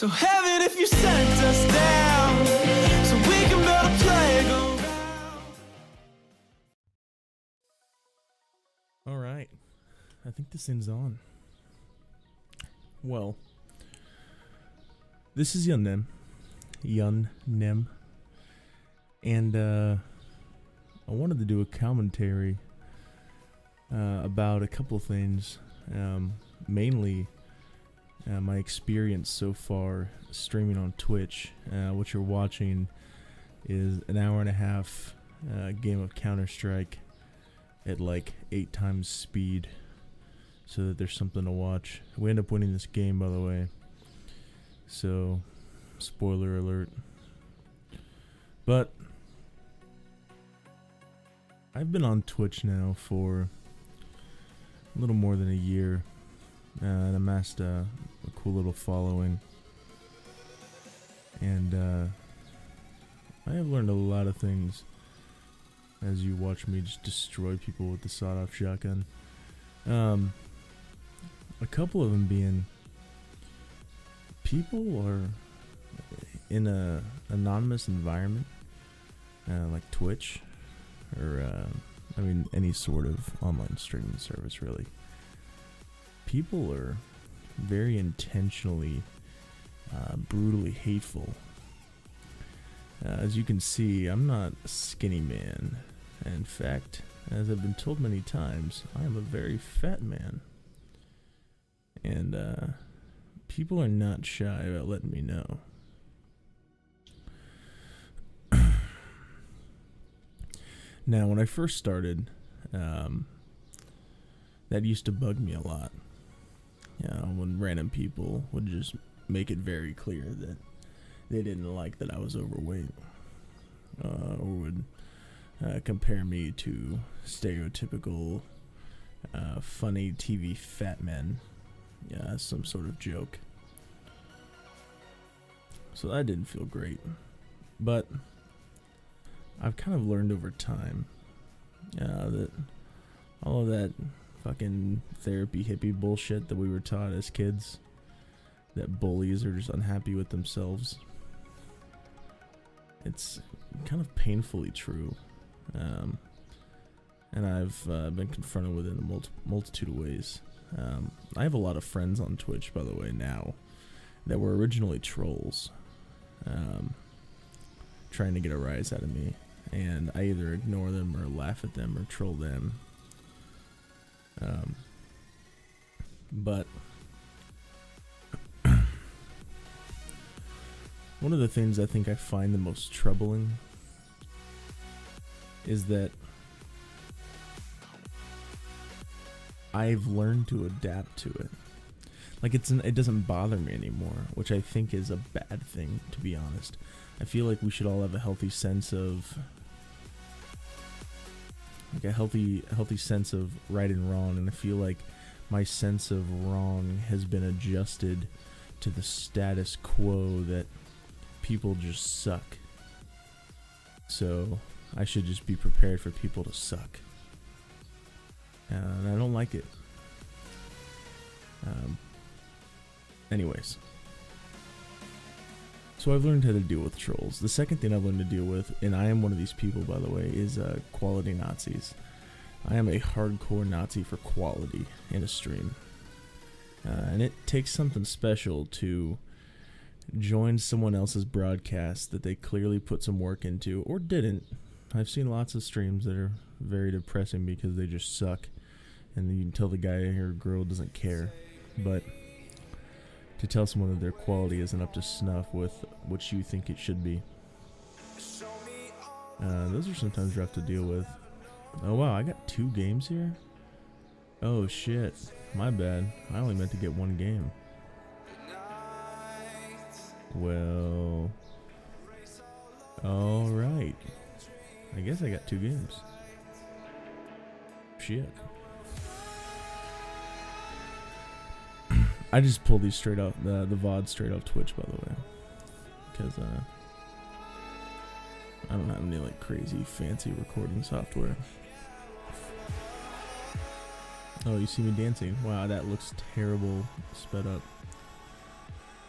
So heaven, if you sent us down, so we can build a playground. All right, I think this thing's on. Well, this is Yun Nem, and I wanted to do a commentary about a couple things, mainly my experience so far streaming on Twitch. What you're watching is an hour and a half game of Counter-Strike at like 8 times speed, so that there's something to watch. We end up winning this game, by the way, so spoiler alert. But I've been on Twitch now for a little more than a year, and amassed a cool little following, and I have learned a lot of things as you watch me just destroy people with the sawed-off shotgun. A couple of them being, people are in a anonymous environment, like Twitch, or I mean any sort of online streaming service really. People are very intentionally brutally hateful. As you can see, I'm not a skinny man. In fact, as I've been told many times, I am a very fat man. And people are not shy about letting me know. Now, when I first started, that used to bug me a lot. When random people would just make it very clear that they didn't like that I was overweight, or would compare me to stereotypical funny TV fat men, some sort of joke. So that didn't feel great, but I've kind of learned over time that all of that fucking therapy hippie bullshit that we were taught as kids, that bullies are just unhappy with themselves, it's kind of painfully true. And I've been confronted with it in a multitude of ways. I have a lot of friends on Twitch, by the way, now, that were originally trolls, trying to get a rise out of me, and I either ignore them or laugh at them or troll them. But one of the things I think I find the most troubling is that I've learned to adapt to it. Like, it doesn't bother me anymore, which I think is a bad thing, to be honest. I feel like we should all have a healthy sense of, like, a healthy sense of right and wrong, and I feel like my sense of wrong has been adjusted to the status quo that people just suck. So I should just be prepared for people to suck. And I don't like it. Anyways. So I've learned how to deal with trolls. The second thing I've learned to deal with, and I am one of these people, by the way, is quality Nazis. I am a hardcore Nazi for quality in a stream. And it takes something special to join someone else's broadcast that they clearly put some work into, or didn't. I've seen lots of streams that are very depressing because they just suck, and you can tell the guy or girl doesn't care. But to tell someone that their quality isn't up to snuff with what you think it should be, those are sometimes rough to deal with. Oh wow, I got 2 games here? Oh shit, my bad. I only meant to get 1 game. Well, alright. I guess I got 2 games. Shit. I just pulled these straight out, the VOD straight off Twitch, by the way. Because, I don't have any, like, crazy fancy recording software. Oh, you see me dancing? Wow, that looks terrible sped up.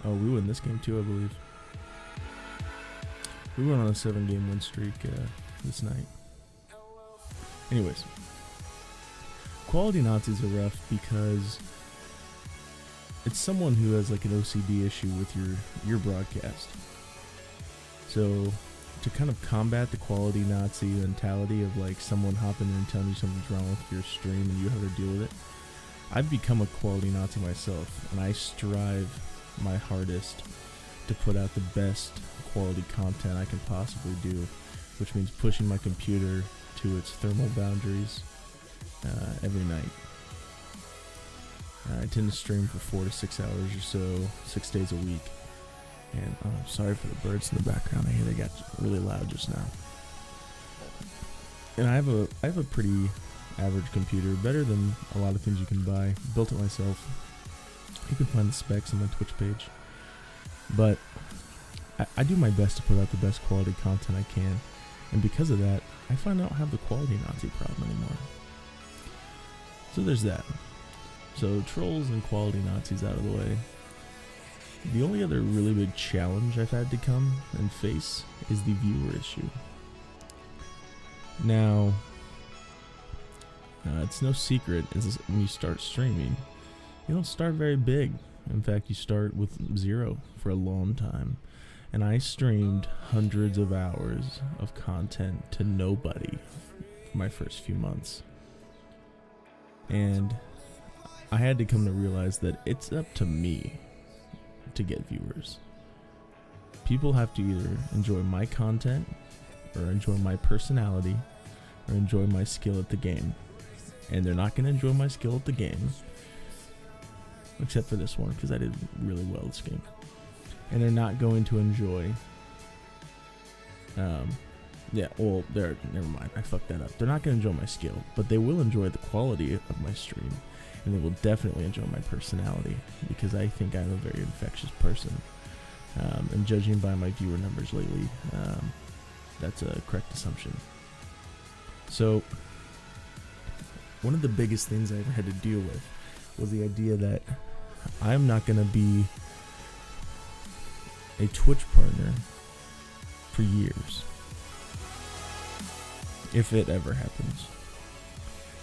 Oh, we win this game too, I believe. We went on a 7-game win streak this night. Anyways, quality Nazis are rough because it's someone who has like an OCD issue with your broadcast. So to kind of combat the quality Nazi mentality of like someone hopping in and telling you something's wrong with your stream and you have to deal with it, I've become a quality Nazi myself, and I strive my hardest to put out the best quality content I can possibly do, which means pushing my computer to its thermal boundaries every night. I tend to stream for 4 to 6 hours or so, 6 days a week. And I'm sorry for the birds in the background. I hear they got really loud just now. And I have a pretty average computer, better than a lot of things you can buy. Built it myself. You can find the specs on my Twitch page. But I do my best to put out the best quality content I can. And because of that, I find I don't have the quality Nazi problem anymore. So there's that. So trolls and quality Nazis out of the way. The only other really big challenge I've had to come and face is the viewer issue. Now, it's no secret is when you start streaming, you don't start very big. In fact, you start with 0 for a long time. And I streamed hundreds of hours of content to nobody for my first few months. And I had to come to realize that it's up to me to get viewers. People have to either enjoy my content or enjoy my personality or enjoy my skill at the game. And they're not going to enjoy my skill at the game, except for this one because I did really well this game. And they're not going to enjoy never mind, I fucked that up. They're not going to enjoy my skill, but they will enjoy the quality of my stream. And they will definitely enjoy my personality, because I think I'm a very infectious person. And judging by my viewer numbers lately, that's a correct assumption. So, one of the biggest things I ever had to deal with was the idea that I'm not going to be a Twitch partner for years, if it ever happens.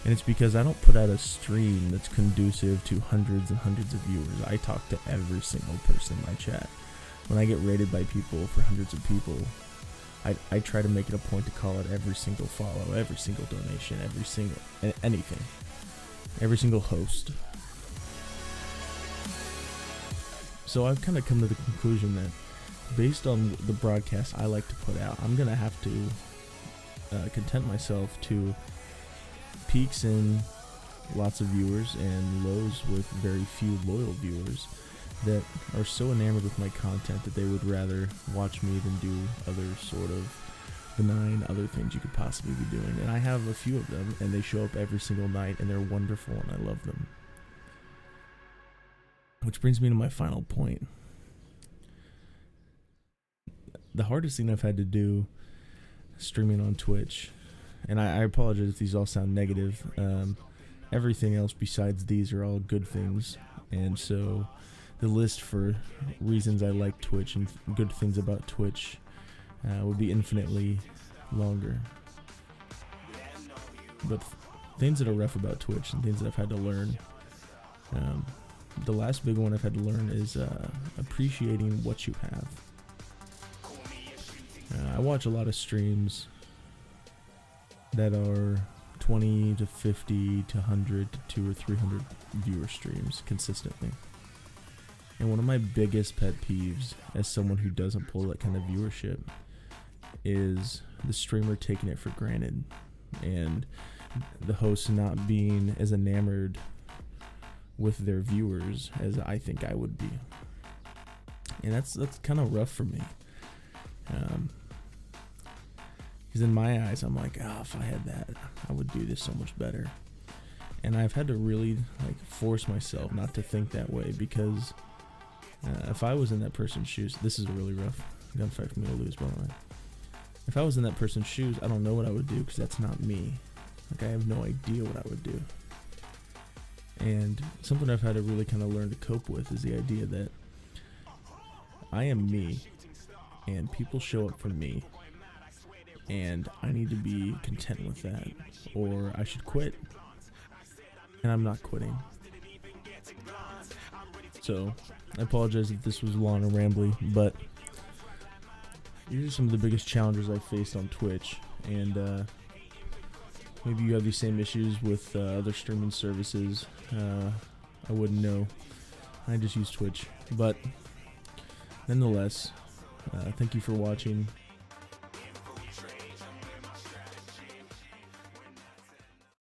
And it's because I don't put out a stream that's conducive to hundreds and hundreds of viewers. I talk to every single person in my chat. When I get rated by people for hundreds of people, I try to make it a point to call it every single follow, every single donation, anything. Every single host. So I've kind of come to the conclusion that based on the broadcast I like to put out, I'm going to have to content myself to peaks in lots of viewers and lows with very few loyal viewers that are so enamored with my content that they would rather watch me than do other sort of benign other things you could possibly be doing. And I have a few of them, and they show up every single night, and they're wonderful, and I love them. Which brings me to my final point. The hardest thing I've had to do streaming on Twitch, and I apologize if these all sound negative, everything else besides these are all good things, and so the list for reasons I like Twitch and good things about Twitch would be infinitely longer. But things that are rough about Twitch and things that I've had to learn, the last big one I've had to learn is appreciating what you have. I watch a lot of streams that are 20 to 50 to 100 to 200 or 300 viewer streams consistently. And one of my biggest pet peeves as someone who doesn't pull that kind of viewership is the streamer taking it for granted and the host not being as enamored with their viewers as I think I would be. And that's kind of rough for me. Because in my eyes, I'm like, if I had that, I would do this so much better. And I've had to really force myself not to think that way, because if I was in that person's shoes, this is a really rough gunfight for me to lose, by the way. If I was in that person's shoes, I don't know what I would do, because that's not me. I have no idea what I would do. And something I've had to really kind of learn to cope with is the idea that I am me, and people show up for me, and I need to be content with that, or I should quit. And I'm not quitting. So, I apologize if this was long and rambly, but these are some of the biggest challenges I've faced on Twitch, and maybe you have these same issues with other streaming services. I wouldn't know. I just use Twitch. But nonetheless, thank you for watching.